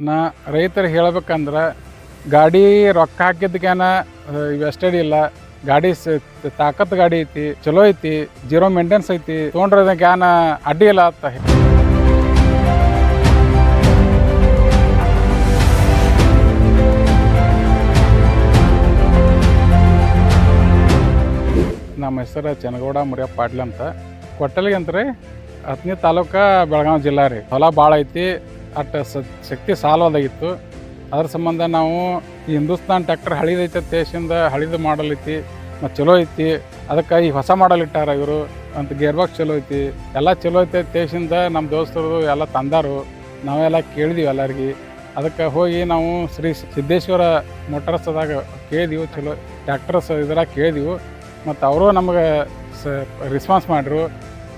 ನಾ ರೈತರಿಗೆ ಹೇಳ್ಬೇಕಂದ್ರೆ ಗಾಡಿ ರೊಕ್ಕ ಹಾಕಿದ್ದಕ್ಕೇನ ವೆಸ್ಟೆಡ್ ಇಲ್ಲ. ಗಾಡಿ ತಾಕತ್ ಗಾಡಿ ಐತಿ, ಚಲೋ ಐತಿ, ಜೀರೋ ಮೇಂಟೆನ್ಸ್ ಐತಿ, ತೊಗೊಂಡ್ರದಕ್ಕೆ ಏನ ಅಡ್ಡಿ ಇಲ್ಲ ಅಂತ. ನಮ್ಮ ಹೆಸರು ಚನ್ನಗೌಡ ಮುರಿಯಪ್ಪ ಪಾಟೀಲ್ ಅಂತ. ಕೊಟ್ಟಲಿಗೆ ಅಂತ್ರಿ ಹತ್ತನೇ ತಾಲೂಕು ಬೆಳಗಾವಿ ಜಿಲ್ಲಾ ರೀ. ಹೊಲ ಭಾಳ ಐತಿ, ಅಷ್ಟು ಶಕ್ತಿ ಸಾಲೋದಾಗಿತ್ತು. ಅದ್ರ ಸಂಬಂಧ ನಾವು ಈ ಹಿಂದೂಸ್ತಾನ್ ಟ್ಯಾಕ್ಟರ್ ಹಳಿದೈತೆ ದೇಶದಿಂದ ಹಳಿದು ಮಾಡಲ್ ಐತಿ ಮತ್ತು ಚಲೋ ಐತಿ. ಅದಕ್ಕೆ ಈ ಹೊಸ ಮಾಡಲ್ ಇಟ್ಟಾರ ಇವರು ಅಂತ. ಗೇರ್ ಬಾಕ್ಸ್ ಚಲೋ ಐತಿ, ಎಲ್ಲ ಚಲೋ ಐತೆ ದೇಶದಿಂದ. ನಮ್ಮ ದೋಸ್ತರು ಎಲ್ಲ ತಂದಾರು, ನಾವೆಲ್ಲ ಕೇಳಿದೀವಿ ಎಲ್ಲರಿಗೆ. ಅದಕ್ಕೆ ಹೋಗಿ ನಾವು ಶ್ರೀ ಸಿದ್ದೇಶ್ವರ ಮೋಟರ್ಸ್ದಾಗ ಕೇಳಿದೀವಿ, ಚಲೋ ಟ್ಯಾಕ್ಟರ್ಸ್ ಇದ್ರಾಗ ಕೇಳಿದೀವಿ. ಮತ್ತು ಅವರು ನಮಗೆ ರೆಸ್ಪಾನ್ಸ್ ಮಾಡಿರು.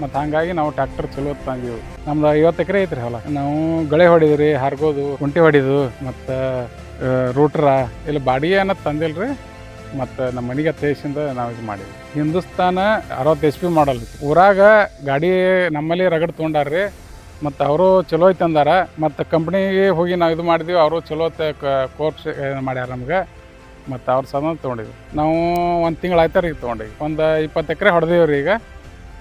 ಮತ್ತು ಹಾಗಾಗಿ ನಾವು ಟ್ಯಾಕ್ಟರ್ ಚಲೋ ತಂದೀವಿ. ನಮ್ದು 50 ಎಕರೆ ಐತ್ರಿ ಹೊಲ. ನಾವು ಗಳೆ ಹೊಡಿದ್ರಿ, ಹರ್ಗೋದು, ಕುಂಟಿ ಹೊಡಿದು, ಮತ್ತು ರೂಟ್ರ ಇಲ್ಲಿ ಬಾಡಿಗೆ ಅನ್ನೋದು ತಂದಿಲ್ಲ ರೀ. ಮತ್ತು ನಮ್ಮ ಮನೆಗೆ ದೇಶದಿಂದ ನಾವು ಇದು ಮಾಡಿದ್ವಿ. ಹಿಂದೂಸ್ತಾನ 60 HP ಮಾಡಲ್ ಊರಾಗ ಗಾಡಿ ನಮ್ಮಲ್ಲಿ ರಗಡ್ ತೊಗೊಂಡಾರ್ರಿ. ಮತ್ತು ಅವರು ಚಲೋ ಐತೆ ಅಂದಾರ. ಮತ್ತು ಕಂಪ್ನಿಗೆ ಹೋಗಿ ನಾವು ಇದು ಮಾಡಿದ್ವಿ, ಅವರು ಚಲೋ ಕೋರ್ಸ್ ಮಾಡ್ಯಾರ ನಮ್ಗೆ. ಮತ್ತು ಅವ್ರ ಸದನ ತೊಗೊಂಡಿದ್ವಿ. ನಾವು 1 ತಿಂಗಳು ಆಯ್ತಾರ ಈಗ ತೊಗೊಂಡಿವಿ. ಒಂದು 20 ಎಕರೆ ಹೊಡೆದೇವ್ರಿ. ರೀ ಈಗ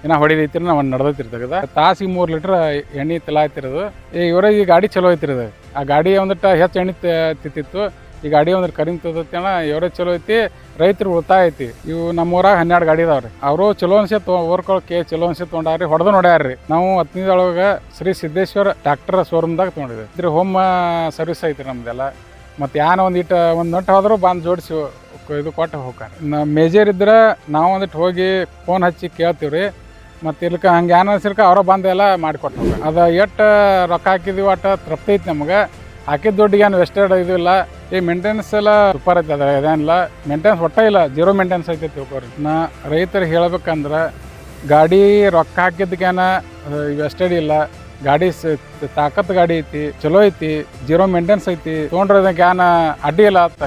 ಇನ್ನೂ ಹೊಡಿದೈತಿರಿ. ನಾವು ನಡೆದೈತಿರ್ತದ ತಾಸಿಗೆ 3 ಲೀಟ್ರ್ ಎಣ್ಣೆ ತಿಲ್ಲ ಆಯ್ತಿರೋದು. ಇವರೇ ಈ ಗಾಡಿ ಚಲೋ ಐತಿರೋದು. ಆ ಗಾಡಿ ಒಂದಿಟ್ಟು ಹೆಚ್ಚು ಎಣ್ಣೆ ತಿತ್ತಿತ್ತು. ಈ ಗಾಡಿ ಒಂದ್ರ ಕಡಿಮೆ ತಿಂತೈತಿ. ಇವರೇ ಚಲೋ ಐತಿ, ರೈತರು ಉಳಿತಾಯ ಐತಿ. ಇವು ನಮ್ಮೂರಾಗ 12 ಗಾಡಿ ಇದಾವ್ರಿ. ಅವರು ಚಲೋ ಅನ್ಸೆ ಓರ್ಕೊಳಕ್ಕೆ ಚಲೋ ಅನ್ಸೆ ತೊಗೊಂಡಾರ್ರಿ, ಹೊಡೆದು ನೋಡ್ಯಾರ್ರಿ. ನಾವು 10ನೇದೊಳಗೆ ಶ್ರೀ ಸಿದ್ದೇಶ್ವರ ಟ್ಯಾಕ್ಟರ್ ಶೋರೂಮ್ದಾಗ ತೊಗೊಂಡಿದ್ವಿ. ಇದ್ರ ಹೋಮ್ ಸರ್ವಿಸ್ ಐತ್ರಿ ನಮ್ದೆಲ್ಲ. ಮತ್ತು ಯಾನ ಒಂದು ನಟ್ಟು ಹೋದ್ರು ಬಂದು ಜೋಡಿಸಿ ಇದು ಕೊಟ್ಟು ಹೋಗ್ತಾರೆ. ಮೇಜರ್ ಇದ್ರೆ ನಾವು ಒಂದಿಟ್ಟು ಹೋಗಿ ಫೋನ್ ಹಚ್ಚಿ ಕೇಳ್ತೀವಿ ರೀ. ಮತ್ತು ಇಲ್ಕ ಹಂಗೆ ಏನ ಅನ್ಸಿರ್ಕ ಅವರ ಬಂದು ಎಲ್ಲ ಮಾಡಿಕೊಟ್ಟು ಹೋಗ್ತಾರೆ. ಅದು ಎಷ್ಟು ರೊಕ್ಕ ಹಾಕಿದ್ವಿ ಒಟ್ಟು ತೃಪ್ತಿ ಐತಿ ನಮ್ಗೆ. ಹಾಕಿದ ದುಡ್ಡಿಗೆ ಏನು ವೆಸ್ಟೆಡ್ ಇದು ಇಲ್ಲ. ಈ ಮೇಂಟೆನೆನ್ಸ್ ಎಲ್ಲ ಸೂಪರ್ ಐತೆ. ಅದ ಇದೇನಿಲ್ಲ ಮೇಂಟೆನೆನ್ಸ್ ಒಟ್ಟ ಇಲ್ಲ, ಜೀರೋ ಮೇಂಟೆನೆನ್ಸ್ ಐತೆ ತಿಳ್ಕೊರಿ. ನಾ ರೈತರಿಗೆ ಹೇಳ್ಬೇಕಂದ್ರೆ ಗಾಡಿ ರೊಕ್ಕ ಹಾಕಿದ್ದಕ್ಕೇನ ವೆಸ್ಟೆಡ್ ಇಲ್ಲ. ಗಾಡಿ ತಾಕತ್ ಗಾಡಿ ಐತಿ, ಚಲೋ ಐತಿ, ಜೀರೋ ಮೇಂಟೆನೆನ್ಸ್ ಐತಿ, ತೊಗೊಂಡ್ರದಕ್ಕೆ ಏನ ಅಡ್ಡಿ ಇಲ್ಲ ಅಂತ.